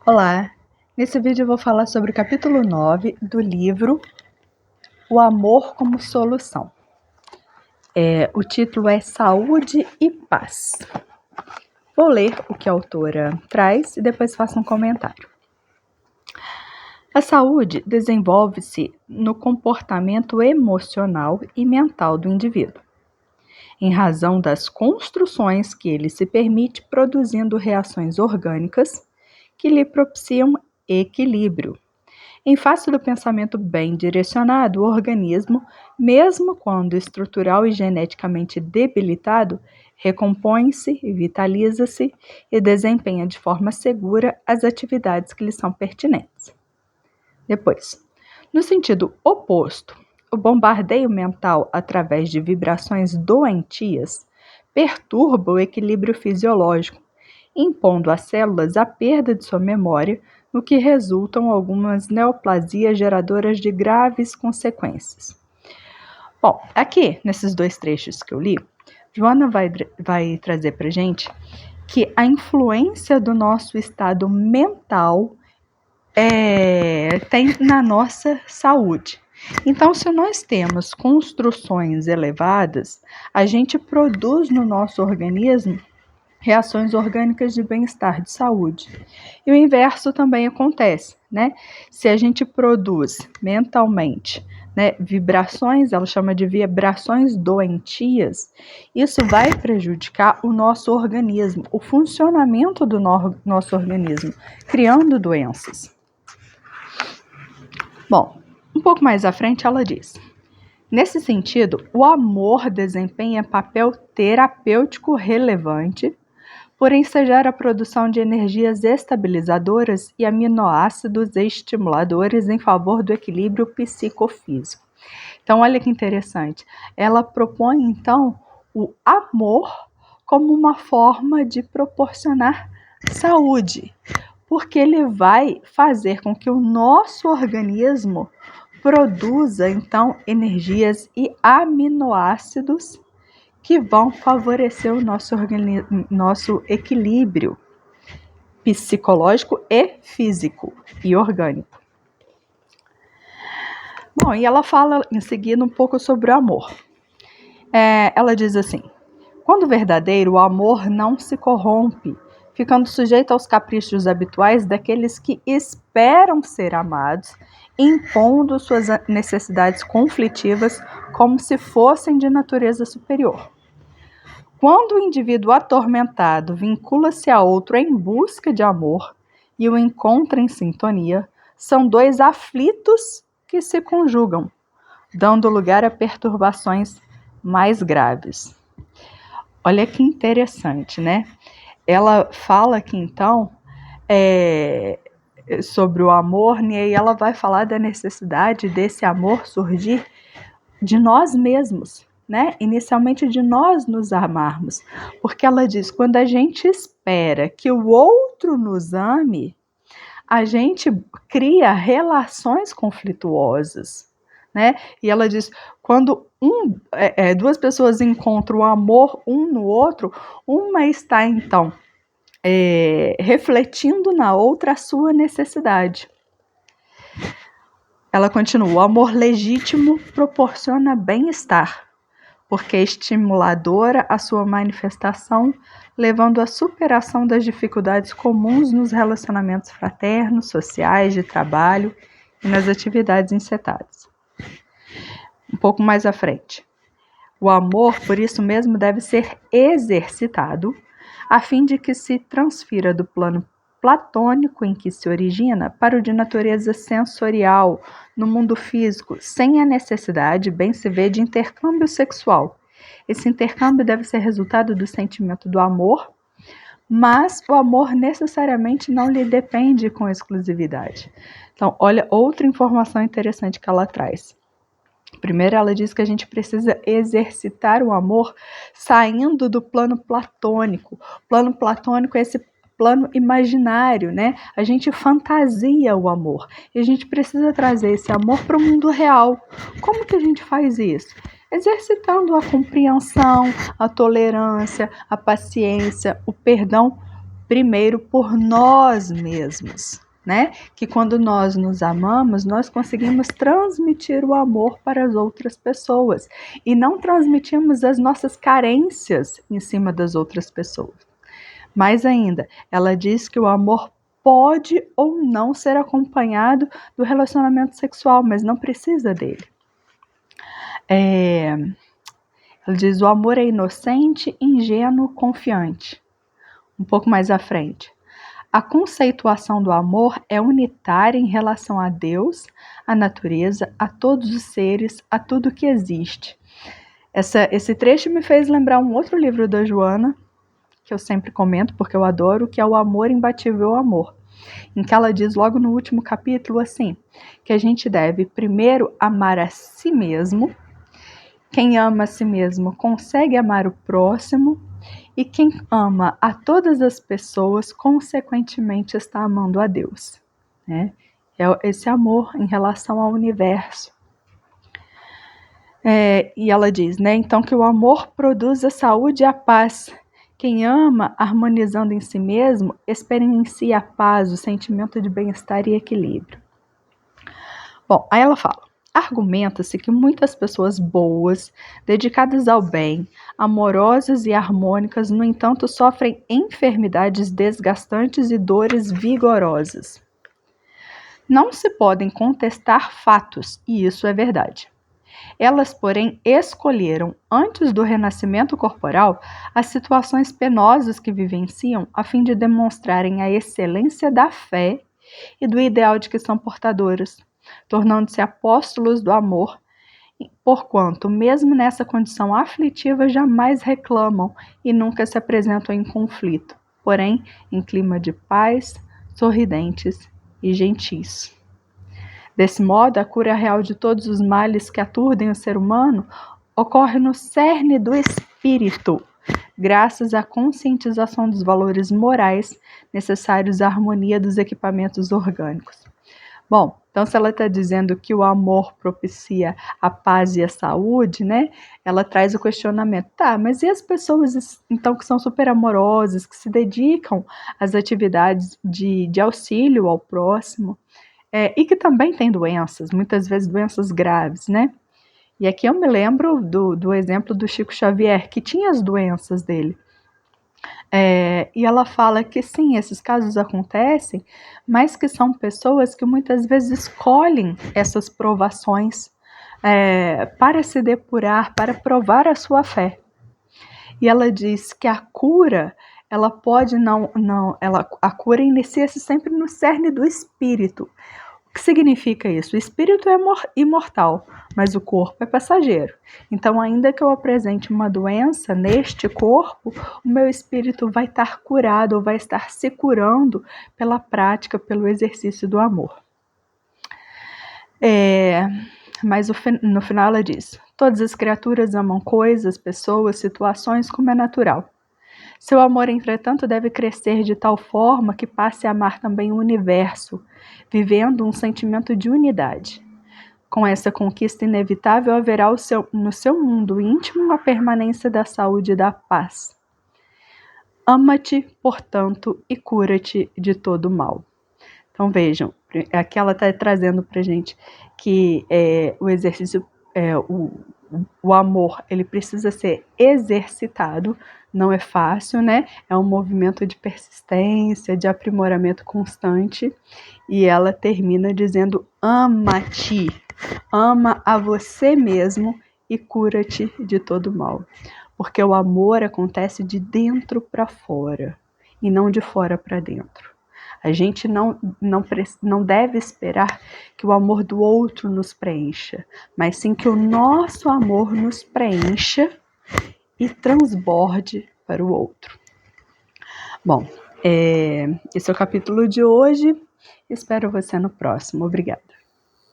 Olá! Nesse vídeo eu vou falar sobre o capítulo 9 do livro O Amor como Solução. O título é Saúde e Paz. Vou ler o que a autora traz e depois faço um comentário. A saúde desenvolve-se no comportamento emocional e mental do indivíduo, em razão das construções que ele se permite, produzindo reações orgânicas que lhe propiciam equilíbrio. Em face do pensamento bem direcionado, o organismo, mesmo quando estrutural e geneticamente debilitado, recompõe-se, vitaliza-se e desempenha de forma segura as atividades que lhe são pertinentes. Depois, no sentido oposto, o bombardeio mental através de vibrações doentias perturba o equilíbrio fisiológico, impondo às células a perda de sua memória, no que resultam algumas neoplasias geradoras de graves consequências. Bom, aqui, nesses dois trechos que eu li, Joana vai trazer para a gente que a influência do nosso estado mental tem na nossa saúde. Então, se nós temos construções elevadas, a gente produz no nosso organismo reações orgânicas de bem-estar, de saúde. E o inverso também acontece, né? Se a gente produz mentalmente, né, vibrações, ela chama de vibrações doentias, isso vai prejudicar o nosso organismo, o funcionamento do nosso organismo, criando doenças. Bom, um pouco mais à frente ela diz: nesse sentido, o amor desempenha papel terapêutico relevante por ensejar a produção de energias estabilizadoras e aminoácidos estimuladores em favor do equilíbrio psicofísico. Então, olha que interessante. Ela propõe, então, o amor como uma forma de proporcionar saúde, porque ele vai fazer com que o nosso organismo produza, então, energias e aminoácidos que vão favorecer o nosso equilíbrio psicológico e físico e orgânico. Bom, e ela fala em seguida um pouco sobre o amor. Ela diz assim: quando verdadeiro, o amor não se corrompe, ficando sujeito aos caprichos habituais daqueles que esperam ser amados, impondo suas necessidades conflitivas como se fossem de natureza superior. Quando o indivíduo atormentado vincula-se a outro em busca de amor e o encontra em sintonia, são dois aflitos que se conjugam, dando lugar a perturbações mais graves. Olha que interessante, né? Ela fala aqui então sobre o amor, né? E ela vai falar da necessidade desse amor surgir de nós mesmos, né? Inicialmente de nós nos amarmos, porque ela diz, quando a gente espera que o outro nos ame, a gente cria relações conflituosas, né? E ela diz, quando duas pessoas encontram o amor um no outro, uma está então refletindo na outra a sua necessidade. Ela continua: o amor legítimo proporciona bem-estar, porque é estimuladora a sua manifestação, levando à superação das dificuldades comuns nos relacionamentos fraternos, sociais, de trabalho e nas atividades encetadas. Um pouco mais à frente. O amor, por isso mesmo, deve ser exercitado, a fim de que se transfira do plano platônico em que se origina para o de natureza sensorial, no mundo físico, sem a necessidade, bem se vê, de intercâmbio sexual. Esse intercâmbio deve ser resultado do sentimento do amor, mas o amor necessariamente não lhe depende com exclusividade. Então, olha outra informação interessante que ela traz. Primeiro, ela diz que a gente precisa exercitar o amor saindo do plano platônico. O plano platônico é esse plano imaginário, né? A gente fantasia o amor e a gente precisa trazer esse amor para o mundo real. Como que a gente faz isso? Exercitando a compreensão, a tolerância, a paciência, o perdão primeiro por nós mesmos, né? Que quando nós nos amamos, nós conseguimos transmitir o amor para as outras pessoas e não transmitimos as nossas carências em cima das outras pessoas. Mais ainda, ela diz que o amor pode ou não ser acompanhado do relacionamento sexual, mas não precisa dele. Ela diz: o amor é inocente, ingênuo, confiante. Um pouco mais à frente. A conceituação do amor é unitária em relação a Deus, à natureza, a todos os seres, a tudo que existe. Esse trecho me fez lembrar um outro livro da Joana, que eu sempre comento porque eu adoro, que é O Amor Imbatível Amor, em que ela diz logo no último capítulo assim, que a gente deve primeiro amar a si mesmo. Quem ama a si mesmo consegue amar o próximo, e quem ama a todas as pessoas, consequentemente, está amando a Deus, né? É esse amor em relação ao universo. E ela diz, né, então, que o amor produz a saúde e a paz. Quem ama, harmonizando em si mesmo, experiencia a paz, o sentimento de bem-estar e equilíbrio. Bom, aí ela fala: argumenta-se que muitas pessoas boas, dedicadas ao bem, amorosas e harmônicas, no entanto, sofrem enfermidades desgastantes e dores vigorosas. Não se podem contestar fatos, e isso é verdade. Elas, porém, escolheram, antes do renascimento corporal, as situações penosas que vivenciam a fim de demonstrarem a excelência da fé e do ideal de que são portadoras, tornando-se apóstolos do amor, porquanto, mesmo nessa condição aflitiva, jamais reclamam e nunca se apresentam em conflito, porém, em clima de paz, sorridentes e gentis. Desse modo, a cura real de todos os males que aturdem o ser humano ocorre no cerne do espírito, graças à conscientização dos valores morais necessários à harmonia dos equipamentos orgânicos. Bom, então se ela está dizendo que o amor propicia a paz e a saúde, né? Ela traz o questionamento, tá, mas e as pessoas, então, que são super amorosas, que se dedicam às atividades de auxílio ao próximo, e que também têm doenças, muitas vezes doenças graves, né? E aqui eu me lembro do exemplo do Chico Xavier, que tinha as doenças dele. E ela fala que sim, esses casos acontecem, mas que são pessoas que muitas vezes escolhem essas provações para se depurar, para provar a sua fé. E ela diz que a cura, ela pode a cura inicia-se sempre no cerne do espírito. O que significa isso? O espírito é imortal, mas o corpo é passageiro. Então, ainda que eu apresente uma doença neste corpo, o meu espírito vai estar curado ou vai estar se curando pela prática, pelo exercício do amor. Mas no final ela diz: todas as criaturas amam coisas, pessoas, situações como é natural. Seu amor, entretanto, deve crescer de tal forma que passe a amar também o universo, vivendo um sentimento de unidade. Com essa conquista inevitável, haverá no seu mundo íntimo a permanência da saúde e da paz. Ama-te, portanto, e cura-te de todo mal. Então vejam, aqui ela está trazendo para a gente que o exercício, o amor, ele precisa ser exercitado, não é fácil, né? É um movimento de persistência, de aprimoramento constante, e ela termina dizendo: ama-te, ama a você mesmo e cura-te de todo mal. Porque o amor acontece de dentro para fora, e não de fora para dentro. A gente não deve esperar que o amor do outro nos preencha, mas sim que o nosso amor nos preencha e transborde para o outro. Bom, esse é o capítulo de hoje. Espero você no próximo. Obrigada.